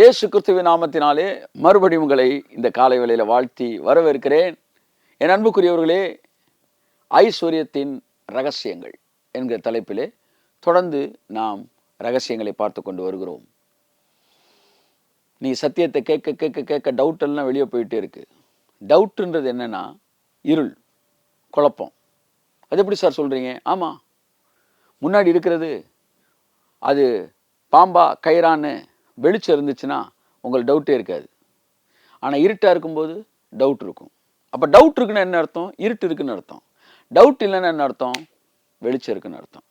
இயேசு கிறிஸ்துவின் நாமத்தினாலே மறுபடியும் உங்களை இந்த காலை வேளையில வாழ்த்தி வரவேற்கிறேன். என் அன்புக்குரியவர்களே, ஐஸ்வர்யத்தின் ரகசியங்கள் என்கிற தலைப்பிலே தொடர்ந்து நாம் ரகசியங்களை பார்த்து கொண்டு வருகிறோம். நீ சத்தியத்தை கேட்க கேட்க கேட்க டவுட் எல்லாம் வெளியே போயிட்டே இருக்கு. டவுட்ன்றது என்னன்னா இருள், குழப்பம். அது எப்படி சார் சொல்றீங்க? ஆமாம், முன்னாடி இருக்கிறது அது பாம்பா கயிறான்னு வெளிச்சம் இருந்துச்சுன்னா உங்களுக்கு டவுட்டே இருக்காது. ஆனால் இருட்டாக இருக்கும்போது டவுட் இருக்கும். அப்போ டவுட் இருக்குன்னு என்ன அர்த்தம்? இருட்டு இருக்குன்னு அர்த்தம். டவுட் இல்லைன்னா என்ன அர்த்தம்? வெளிச்சம் இருக்குன்னு அர்த்தம்.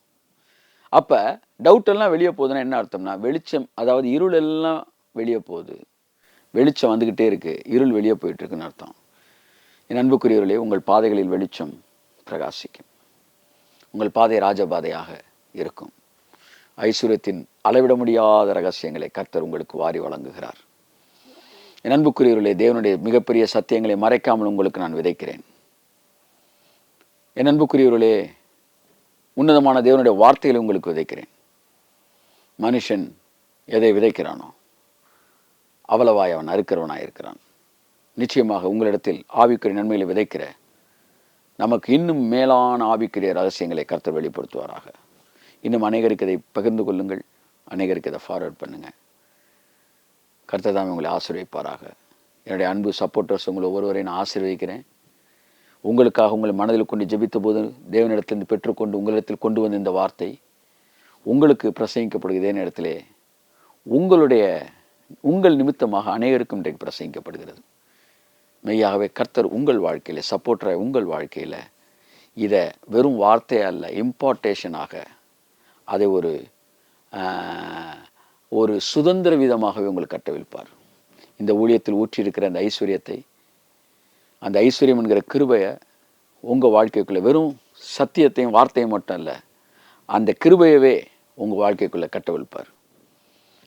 அப்போ டவுட் எல்லாம் வெளியே போகுதுன்னா என்ன அர்த்தம்னா வெளிச்சம், அதாவது இருள் எல்லாம் வெளியே போகுது, வெளிச்சம் வந்துக்கிட்டே இருக்கு, இருள் வெளியே போயிட்டு இருக்குன்னு அர்த்தம். என் அன்புக்குரியவர்களே, உங்கள் பாதைகளில் வெளிச்சம் பிரகாசிக்கும். உங்கள் பாதை ராஜபாதையாக இருக்கும். ஐஸ்வர்யத்தின் அளவிட முடியாத ரகசியங்களை கர்த்தர் உங்களுக்கு வாரி வழங்குகிறார். என் அன்புக்குரியவர்களே, தேவனுடைய மிகப்பெரிய சத்தியங்களை மறைக்காமல் உங்களுக்கு நான் விதைக்கிறேன். என் அன்புக்குரியவர்களே, உன்னதமான தேவனுடைய வார்த்தைகளை உங்களுக்கு விதைக்கிறேன். மனுஷன் எதை விதைக்கிறானோ அவ்வளவாய் அவன் அறுக்கிறவனாய் இருக்கிறான். நிச்சயமாக உங்களிடத்தில் ஆவிக்குரிய நன்மைகளை விதைக்கிற நமக்கு இன்னும் மேலான ஆவிக்குரிய ரகசியங்களை கர்த்தர் வெளிப்படுத்துவாராக. இன்னும் அநேகருக்கு இதை பகிர்ந்து கொள்ளுங்கள், அநேகருக்கு இதை ஃபார்வர்ட் பண்ணுங்கள். கர்த்தர் தான் உங்களை ஆசீர்வதிப்பாராக. என்னுடைய அன்பு சப்போர்ட்டர்ஸ் உங்களை ஒவ்வொருவரையும் நான் ஆசீர்வதிக்கிறேன். உங்களுக்காக உங்களை மனதில் கொண்டு ஜெபித்த போது தேவனிடத்திலிருந்து பெற்றுக்கொண்டு உங்களிடத்தில் கொண்டு வந்த இந்த வார்த்தை உங்களுக்கு பிரசங்கிக்கப்படுகிற இதே நேரத்திலே உங்கள் நிமித்தமாக அநேகருக்கும் இன்றைக்கு பிரசங்கிக்கப்படுகிறது. மெய்யாகவே கர்த்தர் உங்கள் வாழ்க்கையில், சப்போர்ட்டராக உங்கள் வாழ்க்கையில் இதை வெறும் வார்த்தையே அல்ல, இம்பார்ட்டேஷனாக அதை ஒரு சுதந்திர விதமாகவே உங்களுக்கு கட்டவிழ்ப்பார். இந்த ஊழியத்தில் ஊற்றியிருக்கிற அந்த ஐஸ்வர்யத்தை, அந்த ஐஸ்வர்யம் என்கிற கிருபையை உங்கள் வாழ்க்கைக்குள்ளே வெறும் சத்தியத்தையும் வார்த்தையும் மட்டும் இல்லை, அந்த கிருபையவே உங்கள் வாழ்க்கைக்குள்ளே கட்டவிழ்ப்பார்.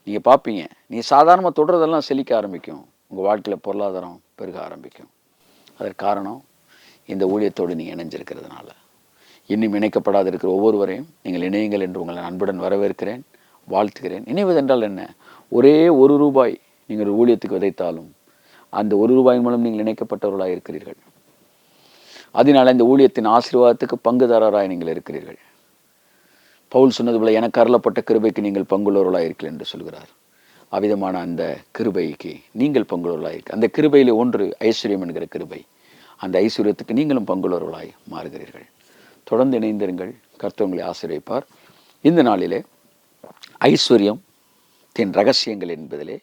நீங்கள் பார்ப்பீங்க, நீ சாதாரணமாக தொடுறதெல்லாம் செழிக்க ஆரம்பிக்கும், உங்கள் வாழ்க்கையில் பொருளாதாரம் பெருக ஆரம்பிக்கும். அதற்கு காரணம் இந்த ஊழியத்தோடு நீங்கள் இணைஞ்சிருக்கிறதுனால. இன்னும் இணைக்கப்படாது இருக்கிற ஒவ்வொருவரையும் நீங்கள் இணையுங்கள் என்று உங்களை அன்புடன் வரவேற்கிறேன், வாழ்த்துகிறேன். இணைவதென்றால் என்ன? ஒரே ₹1 நீங்கள் ஒரு ஊழியத்துக்கு விதைத்தாலும் அந்த ₹1 மூலம் நீங்கள் இணைக்கப்பட்டவர்களாக இருக்கிறீர்கள். அதனால இந்த ஊழியத்தின் ஆசீர்வாதத்துக்கு பங்குதாரராக நீங்கள் இருக்கிறீர்கள். பவுல் சொன்னது போல, எனக்கு அருளப்பட்ட கிருபைக்கு நீங்கள் பங்குள்ளவர்களாக இருக்கிறீர்கள் என்று சொல்கிறார். அவ்விதமான அந்த கிருபைக்கு நீங்கள் பங்குள்ளவர்களாக இருக்க, அந்த கிருபையிலே ஒன்று ஐஸ்வர்யம் என்கிற கிருபை. அந்த ஐஸ்வர்யத்துக்கு நீங்களும் பங்குள்ளவர்களாய் மாறுகிறீர்கள். தொடர்ந்து இணைந்திருங்கள். கர்த்தர் உங்களை ஆசீர்வதிப்பார். இந்த நாளிலே ஐஸ்வர்யத்தின் ரகசியங்கள் என்பதிலே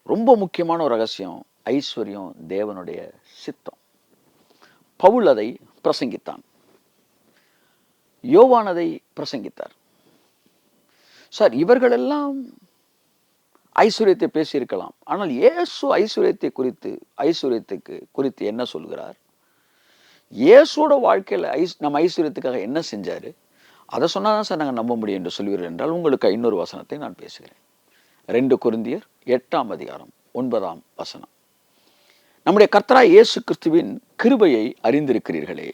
ரொம்ப முக்கியமான ஒரு ரகசியம், ஐஸ்வர்யம் தேவனுடைய சித்தம். பவுல் அதை பிரசங்கித்தான், யோவான் அதை பிரசங்கித்தார். சார், இவர்களெல்லாம் ஐஸ்வர்யத்தை பேசியிருக்கலாம், ஆனால் இயேசு ஐஸ்வர்யத்துக்கு குறித்து என்ன சொல்கிறார்? இயேசுவோட வாழ்க்கையில் நம்ம ஐஸ்வர்யத்துக்காக என்ன செஞ்சார், அதை சொன்னால் தான் சார் நாங்கள் நம்ப முடியும் என்று சொல்வீர்கள் என்றால் உங்களுக்கு இன்னொரு வசனத்தை நான் பேசுகிறேன். 2 கொரிந்தியர் 8:9 நம்முடைய கர்த்தராகிய இயேசு கிறிஸ்துவின் கிருபையை அறிந்திருக்கிறீர்களே.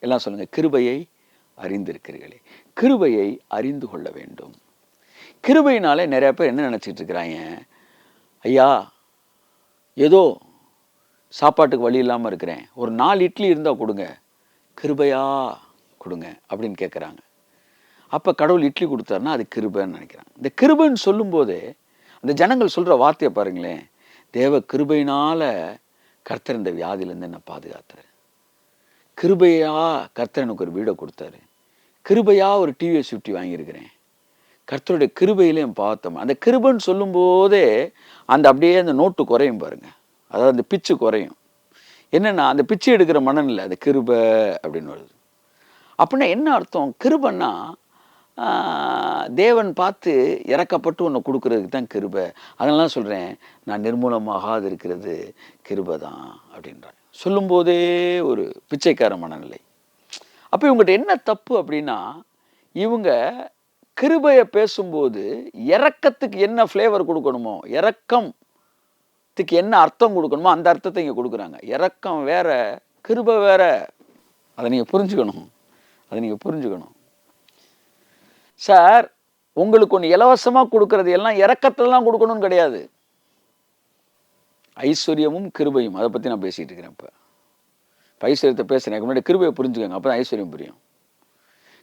எல்லாம் சொல்லுங்க, கிருபையை அறிந்திருக்கிறீர்களே. கிருபையை அறிந்து கொள்ள வேண்டும். கிருபையினாலே நிறைய பேர் என்ன நினச்சிட்டு இருக்கிறாங்க, ஐயா ஏதோ சாப்பாட்டுக்கு வழி இல்லாமல் இருக்கிறேன், ஒரு 4 இட்லி இருந்தால் கொடுங்க, கிருபையா கொடுங்க அப்படின்னு கேட்குறாங்க. அப்போ கடவுள் இட்லி கொடுத்தாருன்னா அது கிருபைன்னு நினைக்கிறாங்க. இந்த கிருபைன்னு சொல்லும்போதே அந்த ஜனங்கள் சொல்கிற வார்த்தையை பாருங்களேன், தேவ கிருபையினால் கர்த்தர் இந்த வியாதியிலேருந்து என்னை பாதுகாத்தார், கிருபையா கர்த்தர் எனக்கு ஒரு வீடை கொடுத்தாரு, கிருபையா ஒரு டிவிஎஸ் 50 வாங்கியிருக்கிறேன், கர்த்தருடைய கிருபையிலே என் பார்த்தோம். அந்த கிருபைன்னு சொல்லும்போதே அந்த அப்படியே அந்த நோட்டு குறையும் பாருங்க, அதாவது அந்த பிச்சு குறையும். என்னென்னா அந்த பிச்சு எடுக்கிற மனநிலை அது கிருபை அப்படின்னு வருது. அப்படின்னா என்ன அர்த்தம்? கிருபைன்னா தேவன் பார்த்து இறக்கப்பட்டு ஒன்று கொடுக்கறதுக்கு தான் கிருபை. அதனால சொல்கிறேன், நான் நிர்மூலமாகாது இருக்கிறது கிருபை தான் அப்படின்றாங்க. சொல்லும்போதே ஒரு பிச்சைக்கார மனநிலை. அப்போ இவங்ககிட்ட என்ன தப்பு அப்படின்னா, இவங்க கிருபையை பேசும்போது இரக்கத்துக்கு என்ன ஃப்ளேவர் கொடுக்கணுமோ, இரக்கத்துக்கு என்ன அர்த்தம் கொடுக்கணுமோ அந்த அர்த்தத்தை இங்கே கொடுக்குறாங்க. இரக்கம் வேற, கிருபை வேற. அதை நீங்கள் புரிஞ்சுக்கணும். சார், உங்களுக்கு ஒன்று இலவசமாக கொடுக்கறது எல்லாம் இரக்கத்திலலாம் கொடுக்கணும்னு கிடையாது. ஐஸ்வர்யமும் கிருபையும், அதை பற்றி நான் பேசிகிட்டு இருக்கிறேன். இப்போ ஐஸ்வர்யத்தை பேசுகிறேன், முன்னாடி கிருபையை புரிஞ்சுக்கோங்க, அப்போ தான் ஐஸ்வர்யம் புரியும்.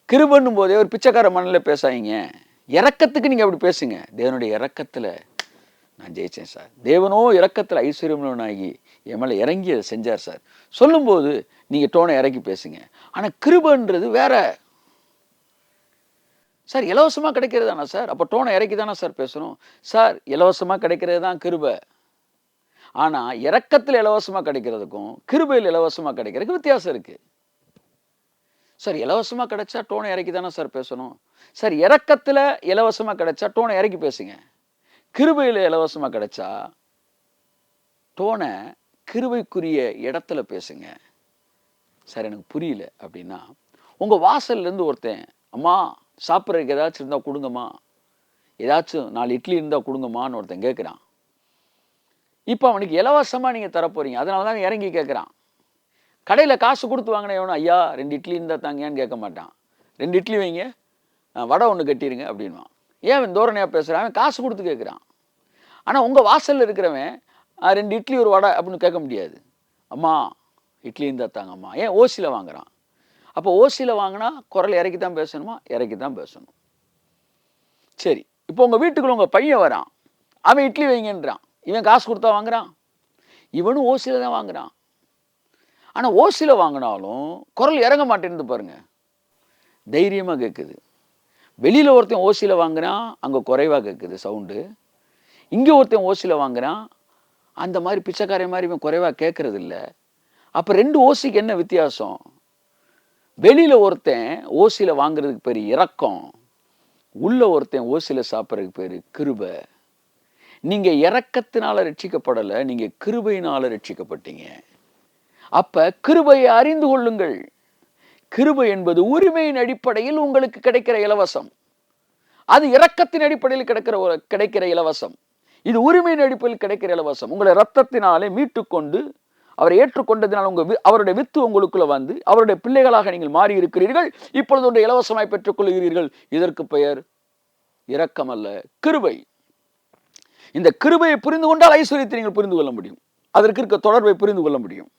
கிருபன்னும் போதே ஒரு பிச்சைக்கார மண்ணில் பேசாதீங்க. இறக்கத்துக்கு நீங்கள் அப்படி பேசுங்க. தேவனுடைய இறக்கத்தில் நான் ஜெயித்தேன் சார், தேவனோ இறக்கத்தில் ஐஸ்வர்யம்னாகி என் மேலே இறங்கி அதை செஞ்சார் சார் சொல்லும்போது நீங்கள் டோனை இறக்கி பேசுங்க. ஆனால் கிருபன்றது வேற சார். இலவசமாக கிடைக்கிறது தானே சார், அப்போ டோனை இறக்கி தானே சார் பேசணும். சார் இலவசமாக கிடைக்கிறது தான் கிருபை, ஆனால் இறக்கத்தில் இலவசமாக கிடைக்கிறதுக்கும் கிருபையில் இலவசமாக கிடைக்கிறதுக்கு வித்தியாசம் இருக்குது சார். இலவசமாக கிடைச்சா டோனை இறக்கி தானே சார் பேசணும். சார் இறக்கத்தில் இலவசமாக கிடைச்சா டோனை இறக்கி பேசுங்க. கிருபையில் இலவசமாக கிடைச்சா டோனை கிருபைக்குரிய இடத்துல பேசுங்க. சார் எனக்கு புரியல அப்படின்னா, உங்கள் வாசல்லேருந்து ஒருத்தன் அம்மா சாப்பிட்றதுக்கு ஏதாச்சும் இருந்தால் கொடுங்கம்மா, ஏதாச்சும் 4 இட்லி இருந்தால் கொடுங்கம்மான்னு ஒருத்தன் கேட்குறான். இப்போ அவனுக்கு இலவசமாக நீங்கள் தரப்போறீங்க, அதனால தான் இறங்கி கேட்குறான். கடையில் காசு கொடுத்து வாங்கின எவனும் ஐயா 2 இட்லி இருந்தால் தாங்கன்னு கேட்க மாட்டான். 2 இட்லி வைங்க, வடை 1 கட்டிடுங்க அப்படின்வான். ஏன் தோரணையாக பேசுகிறான்? அவன் காசு கொடுத்து கேட்குறான். ஆனால் உங்கள் வாசலில் இருக்கிறவன் 2 இட்லி 1 வடை அப்படின்னு கேட்க முடியாது. அம்மா இட்லி இருந்தால் தாங்கம்மா. ஏன் ஓசியில் வாங்குறான். அப்போ ஓசியில் வாங்கினா குரல் இறக்கி தான் பேசணுமா? இறக்கி தான் பேசணும். சரி, இப்போ உங்கள் வீட்டுக்குள்ள உங்கள் பையன் வரான், அவன் இட்லி வைங்கன்றான். இவன் காசு கொடுத்தா வாங்குறான், இவனும் ஓசியில் தான் வாங்குறான். ஆனால் ஓசியில் வாங்கினாலும் குரல் இறங்க மாட்டேன்னு பாருங்க, தைரியமாக கேட்குது. வெளியில் ஒருத்தன் ஓசியில் வாங்குறான், அங்கே குறைவாக கேட்குது சவுண்டு. இங்கே ஒருத்தன் ஓசியில் வாங்குறான், அந்த மாதிரி பிச்சைக்காரன் மாதிரி இவன் குறைவாக கேட்கறது இல்லை. அப்போ 2 ஓசிக்கு என்ன வித்தியாசம்? வெளியில் ஒருத்தன் ஓசியில் வாங்குறதுக்கு பேர் இரக்கம், உள்ள ஒருத்தன் ஓசியில் சாப்பிட்றதுக்கு பேர் கிருபை. நீங்கள் இரக்கத்தினால ரட்சிக்கப்படலை, நீங்கள் கிருபையினால ரட்சிக்கப்பட்டீங்க. அப்போ கிருபையை அறிந்து கொள்ளுங்கள். கிருபை என்பது உரிமையின் அடிப்படையில் உங்களுக்கு கிடைக்கிற இலவசம். அது இரக்கத்தின் அடிப்படையில் கிடைக்கிற இலவசம். இது உரிமையின் அடிப்படையில் கிடைக்கிற இலவசம். உங்களை இரத்தத்தினாலே மீட்டுக்கொண்டு அவரை ஏற்றுக்கொண்டதினால் அவருடைய வித்து உங்களுக்குள்ள வந்து அவருடைய பிள்ளைகளாக நீங்கள் மாறி இருக்கிறீர்கள். இப்பொழுது ஒன்றை இலவசமாய் பெற்றுக் கொள்கிறீர்கள். இதற்கு பெயர் இரக்கம் அல்ல, கிருபை. இந்த கிருபையை புரிந்து கொண்டால் ஐஸ்வர்யத்தை நீங்கள் புரிந்து கொள்ள முடியும். அதற்கு இருக்க தொடர்பை புரிந்து கொள்ள முடியும்.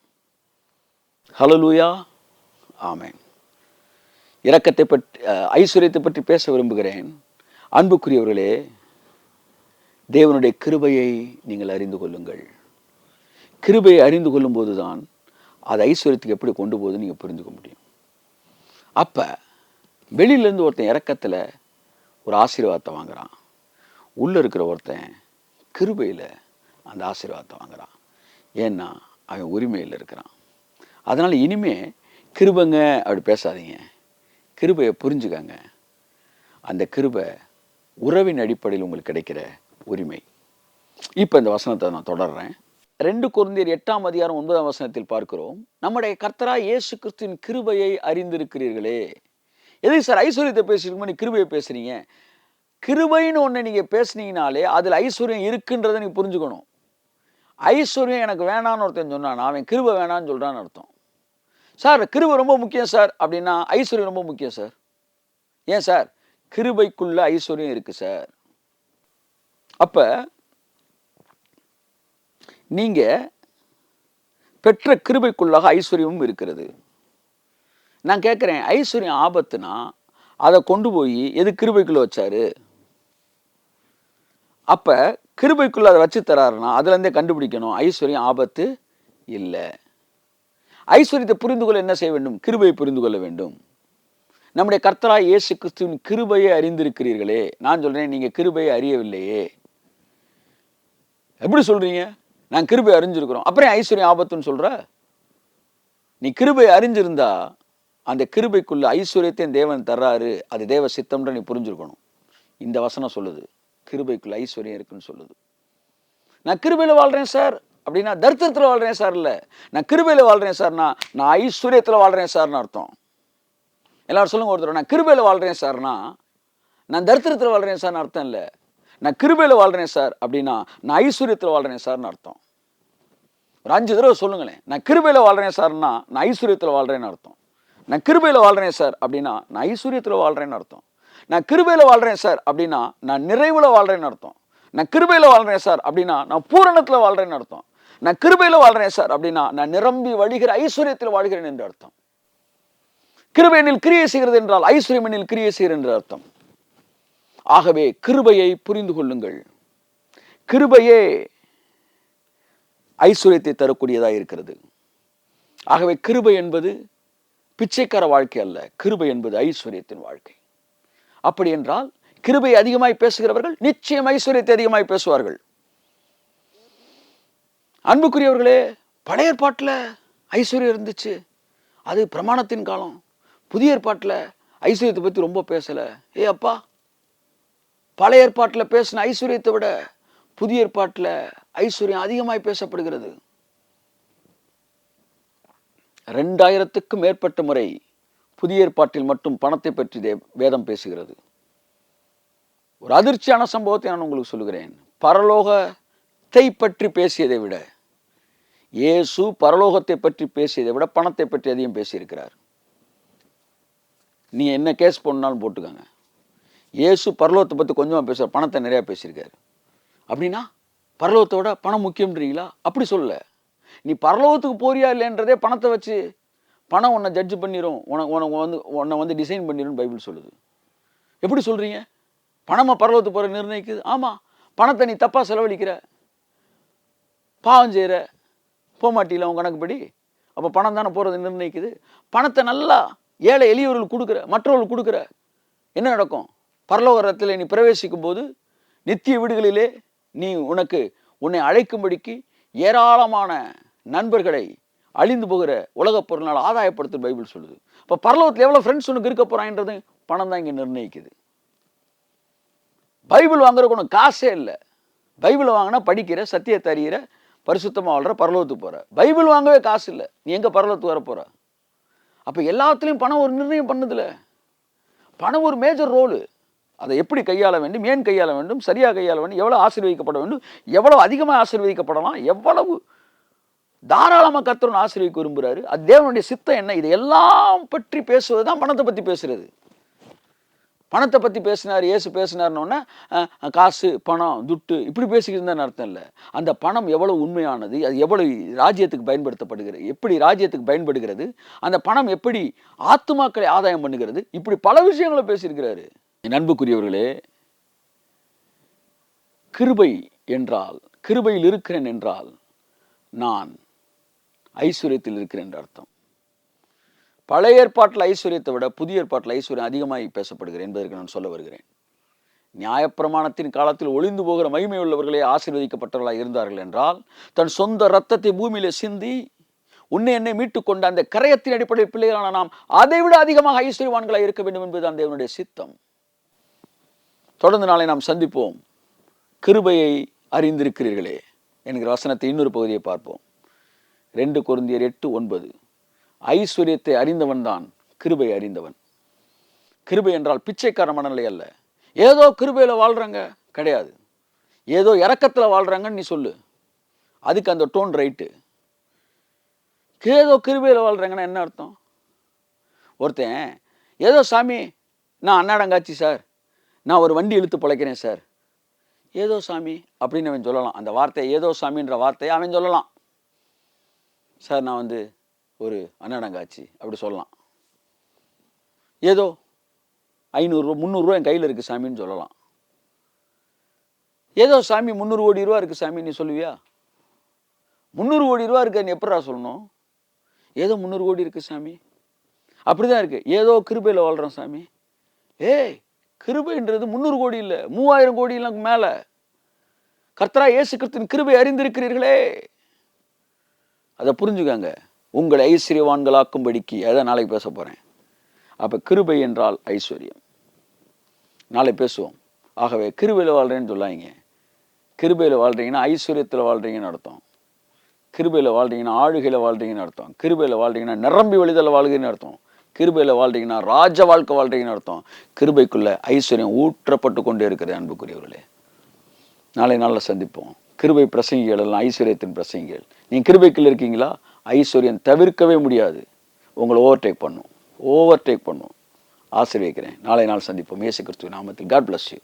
ஹல்லேலூயா, ஆமென். இரக்கத்தை பற்றி ஐஸ்வர்யத்தை பற்றி பேச விரும்புகிறேன். அன்புக்குரியவர்களே, தேவனுடைய கிருபையை நீங்கள் அறிந்து கொள்ளுங்கள். கிருபையை அறிந்து கொள்ளும் போது தான் அது ஐஸ்வர்யத்துக்கு எப்படி கொண்டு போகுதுன்னு நீங்கள் புரிஞ்சுக்க முடியும். அப்போ வெளியிலேருந்து ஒருத்தன் இரக்கத்தில் ஒரு ஆசீர்வாதத்தை வாங்குறான், உள்ளே இருக்கிற ஒருத்தன் கிருபையில் அந்த ஆசீர்வாதத்தை வாங்குறான். ஏன்னா அவன் உரிமையில் இருக்கிறான். அதனால் இனிமே கிருபைங்க அப்படி பேசாதீங்க, கிருபையை புரிஞ்சுக்கங்க. அந்த கிருபை உறவின் அடிப்படையில் உங்களுக்கு கிடைக்கிற உரிமை. இப்போ இந்த வசனத்தை நான் தொடர்றேன். 2 கொரிந்தியர் 8ஆம் அதிகாரம் 9ஆம் வசனத்தில் பார்க்கிறோம், நம்முடைய கர்த்தராகிய இயேசு கிறிஸ்துவின் கிருபையை அறிந்திருக்கிறீர்களே. எதுக்கு சார் ஐஸ்வர்யத்தை பேசுறீங்க, நீ கிருபையை பேசுறீங்க? கிருபைன்னு ஒன்று நீங்கள் பேசுனீங்கனாலே அதில் ஐஸ்வர்யம் இருக்குன்றதை நீங்கள் புரிஞ்சுக்கணும். ஐஸ்வர்யம் எனக்கு வேணான்னு ஒருத்தன் சொன்னான், அவன் கிருபை வேணான்னு சொல்கிறான்னு அர்த்தம். சார் கிருபை ரொம்ப முக்கியம் சார் அப்படின்னா ஐஸ்வர்யம் ரொம்ப முக்கியம் சார். ஏன் சார்? கிருபைக்குள்ள ஐஸ்வர்யம் இருக்கு சார். அப்ப நீங்க பெற்ற கிருபைக்குள்ளாக ஐஸ்வர்யமும் இருக்கிறது. நான் கேட்குறேன், ஐஸ்வர்யம் ஆபத்துனா அதை கொண்டு போய் எது கிருபைக்குள்ள வச்சாரு? அப்ப கிருபைக்குள்ள அதை வச்சு தராருன்னா அதுலேருந்தே கண்டுபிடிக்கணும் ஐஸ்வர்யம் ஆபத்து இல்லை. ஐஸ்வர்யத்தை புரிந்து கொள்ள என்ன செய்ய வேண்டும்? கிருபையை புரிந்து கொள்ள வேண்டும். நம்முடைய கர்த்தராகிய இயேசு கிறிஸ்துவின் கிருபையை அறிந்திருக்கிறீர்களே. நான் சொல்றேன், நீங்க கிருபையை அறியவில்லையே. எப்படி சொல்றீங்க? நான் கிருபை அறிஞ்சிருக்கிறோம், அப்புறம் ஐஸ்வர்யம் ஆபத்துன்னு சொல்ற? நீ கிருபை அறிஞ்சிருந்தா அந்த கிருபைக்குள்ள ஐஸ்வர்யத்தை தேவன் தர்றாரு, அது தேவ சித்தம்ன்ற நீ புரிஞ்சிருக்கணும். இந்த வசனம் சொல்லுது கிருபைக்குள்ள ஐஸ்வர்யம் இருக்குன்னு சொல்லுது. நான் கிருபையில வாழ்றேன் சார் அப்படின்னா தரித்திரத்தில் வாழ்றேன் சார் இல்லை, நான் கிருபையில வாழ்றேன் சார்னா நான் ஐஸ்வர்யத்தில் வாழ்றேன் சார்னு அர்த்தம். எல்லாரும் சொல்லுங்க ஒருத்தர், நான் கிருபையில வாழ்றேன் சார்னா நான் தரித்திரத்தில் வாழ்றேன் சார்னு அர்த்தம் இல்லை. நான் கிருபையில வாழ்றேன் சார் அப்படின்னா நான் ஐஸ்வர்யத்தில் வாழ்றேன் சார்னு அர்த்தம். ஒரு 5 தடவை சொல்லுங்களேன், நான் கிருபையில வாழ்றேன் சார்னா நான் ஐஸ்வர்யத்தில் வாழ்றேன்னு அர்த்தம். நான் கிருபையில வாழ்றேன் சார் அப்படின்னா நான் ஐஸ்வர்யத்தில் வாழ்றேன்னு அர்த்தம். நான் கிருபையில வாழ்றேன் சார் அப்படின்னா நான் நிறைவுல வாழ்றேன்னு அர்த்தம். நான் கிருபையில வாழ்றேன் சார் அப்படின்னா நான் பூரணத்தில் வாழ்றேன்னு அர்த்தம். நான் கிருபையில வாழ்றேன் சார் அப்படின்னா நான் நிரம்பி வழிகிற ஐஸ்வர்யத்தில் வாழ்கிறேன் என்று அர்த்தம். கிருபை என்னில் கிரியை செய்கிறது என்றால் ஐஸ்வர்யம் என்னில் கிரியை செய்கிறது என்று அர்த்தம். ஆகவே கிருபையை புரிந்து கொள்ளுங்கள். கிருபையே ஐஸ்வர்யத்தை தரக்கூடியதாக இருக்கிறது. ஆகவே கிருபை என்பது பிச்சைக்கார வாழ்க்கை அல்ல, கிருபை என்பது ஐஸ்வர்யத்தின் வாழ்க்கை. அப்படி என்றால் கிருபை அதிகமாய் பேசுகிறவர்கள் நிச்சயம் ஐஸ்வர்யத்தை அதிகமாய் பேசுவார்கள். அன்புக்குரியவர்களே, பழைய ஏற்பாட்டில் ஐஸ்வர்யம் இருந்துச்சு, அது பிரமாணத்தின் காலம். புதிய ஏற்பாட்டில் ஐஸ்வர்யத்தை பற்றி ரொம்ப பேசல. அப்பா, பழைய ஏற்பாட்டில் பேசின ஐஸ்வர்யத்தை விட புதிய ஏற்பாட்டில் ஐஸ்வர்யம் அதிகமாய் பேசப்படுகிறது. 2000க்கும் மேற்பட்ட முறை புதிய ஏற்பாட்டில் மட்டும் பணத்தை பற்றி வேதம் பேசுகிறது. ஒரு அதிர்ச்சியான சம்பவத்தை நான் உங்களுக்கு சொல்லுகிறேன். பரலோகத்தை பற்றி பேசியதை விட, இயேசு பரலோகத்தை பற்றி பேசியதை விட பணத்தை பற்றி அதிகம் பேசியிருக்கிறார். நீ என்ன கேஸ் போடனாலும் போட்டுக்கோங்க, இயேசு பரலோகத்தை பற்றி கொஞ்சமாக பேசுவார், பணத்தை நிறையா பேசியிருக்காரு. அப்படின்னா பரலோகத்தை விட பணம் முக்கியம்ன்றீங்களா? அப்படி சொல்லல. நீ பரலோகத்துக்கு போறியா இல்லைன்றதே பணத்தை வச்சு, பணம் உன்னை ஜட்ஜ் பண்ணிடும், உன்னை வந்து டிசைன் பண்ணிடும் பைபிள் சொல்லுது. எப்படி சொல்கிறீங்க? பணமாக பரலோகத்துக்கு போகிற நிர்ணயிக்குது? ஆமாம், பணத்தை நீ தப்பாக செலவழிக்கிற, பாவம் செய்கிற, போக மாட்டீங்களா உன் கணக்குப்படி? அப்போ பணம் தானே போகிறது நிர்ணயிக்குது. பணத்தை நல்லா ஏழை எளியவர்களுக்கு கொடுக்குற, மற்றவர்களுக்கு கொடுக்குற, என்ன நடக்கும்? பரலோகத்தில் நீ பிரவேசிக்கும் போது நித்திய வீடுகளிலே நீ உன்னை அழைக்கும்படிக்கு ஏராளமான நண்பர்களை அழிந்து போகிற உலகப் பொருளால் ஆதாயப்படுத்த பைபிள் சொல்லுது. இப்போ பரலோகத்தில் எவ்வளோ ஃப்ரெண்ட்ஸ் உனக்கு இருக்க போகிறான்றது பணம் தான் இங்கே நிர்ணயிக்குது. பைபிள் வாங்குறதுக்கு உனக்கு காசே இல்லை. பைபிளை வாங்கினா படிக்கிற, சத்தியத்தை அறிகிற, பரிசுத்தமாக வாழ்கிற, பரலோகத்துக்கு போகிற. பைபிள் வாங்கவே காசு இல்லை, நீ எங்கே பரலோகத்துக்கு வர போகிற? அப்போ எல்லாத்துலேயும் பணம் ஒரு நிர்ணயம் பண்ணுதில்ல. பணம் ஒரு மேஜர் ரோலு. அதை எப்படி கையாள வேண்டும், ஏன் கையாள வேண்டும், சரியாக கையாள வேண்டும், எவ்வளோ ஆசீர்வதிக்கப்பட வேண்டும், எவ்வளவு அதிகமாக ஆசீர்வதிக்கப்படலாம், எவ்வளவு தாராளமாக கர்த்தர் ஆசீர்வதிக்க விரும்புகிறாரு, அது தேவனுடைய சித்தம் என்ன, இது எல்லாம் பற்றி பேசுவது தான் பணத்தை பற்றி பேசுறது. பணத்தை பற்றி பேசினார், இயேசு பேசினார்னோன்னா காசு, பணம், துட்டு இப்படி பேசிக்கிட்டு தான் அர்த்தம் இல்லை. அந்த பணம் எவ்வளவு உண்மையானது, அது எவ்வளவு ராஜ்யத்துக்கு பயன்படுத்தப்படுகிறது, எப்படி ராஜ்யத்துக்கு பயன்படுகிறது, அந்த பணம் எப்படி ஆத்துமாக்களை ஆதாயம் பண்ணுகிறது, இப்படி பல விஷயங்களை பேசியிருக்கிறாரு. என் அன்புக்குரியவர்களே, கிருபை என்றால், கிருபையில் இருக்கிறேன் என்றால் நான் ஐஸ்வர்யத்தில் இருக்கிறேன் என்று அர்த்தம். பழைய ஏற்பாட்டில் ஐஸ்வர்யத்தை விட புதிய ஏற்பாட்டில் ஐஸ்வர்யம் அதிகமாக பேசப்படுகிறேன் என்பதற்கு நான் சொல்ல வருகிறேன். நியாயப்பிரமாணத்தின் காலத்தில் ஒளிந்து போகிற மகிமை உள்ளவர்களே ஆசீர்வதிக்கப்பட்டவர்களாக இருந்தார்கள் என்றால், தன் சொந்த இரத்தத்தை பூமியிலே சிந்தி உன்னை என்னை மீட்டுக் கொண்ட அந்த கரையத்தின் அடிப்படையில் பிள்ளைகளான நாம் அதை விட அதிகமாக ஐஸ்வர்யவான்களாக இருக்க வேண்டும் என்பதுதான் தேவனுடைய சித்தம். தொடர்ந்து நாளை நாம் சந்திப்போம். கிருபையை அறிந்திருக்கிறீர்களே என்கிற வசனத்தை இன்னொரு பகுதியை பார்ப்போம். 2 கொரிந்தியர் 8:9. ஐஸ்வர்யத்தை அறிந்தவன் தான் கிருபை அறிந்தவன். கிருபை என்றால் பிச்சைக்கார மனநிலை அல்ல. ஏதோ கிருபையில் வாழ்றாங்க கிடையாது, ஏதோ இறக்கத்தில் வாழ்றாங்கன்னு நீ சொல்லு, அதுக்கு அந்த டோன் ரைட்டு. ஏதோ கிருபையில் வாழ்றாங்கன்னா என்ன அர்த்தம்? ஒருத்தன் ஏதோ சாமி நான் அன்னாடங்காச்சி சார், நான் ஒரு வண்டி இழுத்து பிழைக்கிறேன் சார், ஏதோ சாமி அப்படின்னு அவன் சொல்லலாம். அந்த வார்த்தையை, ஏதோ சாமின்ற வார்த்தையை அவன் சொல்லலாம். சார் நான் வந்து ஒரு அன்னாடங்காட்சி அப்படி சொல்லலாம். ஏதோ 500 300 என் கையில் இருக்குது சாமின்னு சொல்லலாம். ஏதோ சாமி 300 கோடி ரூபா இருக்குது சாமி நீ சொல்லுவியா? 300 கோடி ரூபா இருக்கு நீ எப்படா சொல்லணும்? ஏதோ 300 கோடி இருக்குது சாமி, அப்படிதான் இருக்கு. ஏதோ கிருபையில் வாழ்கிறோம் சாமி. கிருபைன்றது 300 கோடி இல்லை, 3000 கோடிக்கு மேலே. கர்த்தரா இயேசு கிறிஸ்துவின் கிருபை அறிந்திருக்கிறீர்களே, அதை புரிஞ்சுக்காங்க. உங்களை ஐஸ்வர்யவான்களாக்கும்படிக்கு அதை நாளைக்கு பேச போகிறேன். அப்போ கிருபை என்றால் ஐஸ்வர்யம், நாளை பேசுவோம். ஆகவே கிருபையில் வாழ்கிறேன்னு சொல்லாங்க. கிருபையில் வாழ்கிறீங்கன்னா ஐஸ்வர்யத்தில் வாழ்கிறீங்கன்னு அர்த்தம். கிருபையில் வாழ்கிறீங்கன்னா ஆளுகையில் வாழ்கிறீங்கன்னு அர்த்தம். கிருபையில் வாழ்கிறீங்கன்னா நிரம்பி வழிதல் வாழ்கிறீங்கன்னு அர்த்தம். கிருபையில் வாழ்கிறீங்கன்னா ராஜ வாழ்க்கை வாழ்கிறீங்கன்னு அர்த்தம். கிருபைக்குள்ளே ஐஸ்வர்யம் ஊற்றப்பட்டு கொண்டே இருக்கிறது. அன்புக்குரியவர்களே, நாளை நாளில் சந்திப்போம். கிருபை பிரசங்கிகள் எல்லாம் ஐஸ்வர்யத்தின் பிரசங்கிகள். நீங்கள் கிருபைக்குள்ள இருக்கீங்களா? ஐஸ்வர்யம் தவிர்க்கவே முடியாது, உங்களை ஓவர்டேக் பண்ணும். ஆசீர்வதிக்கிறேன். நாளை நாள் சந்திப்போம். இயேசு கிறிஸ்துவின் நாமத்தில். God bless you.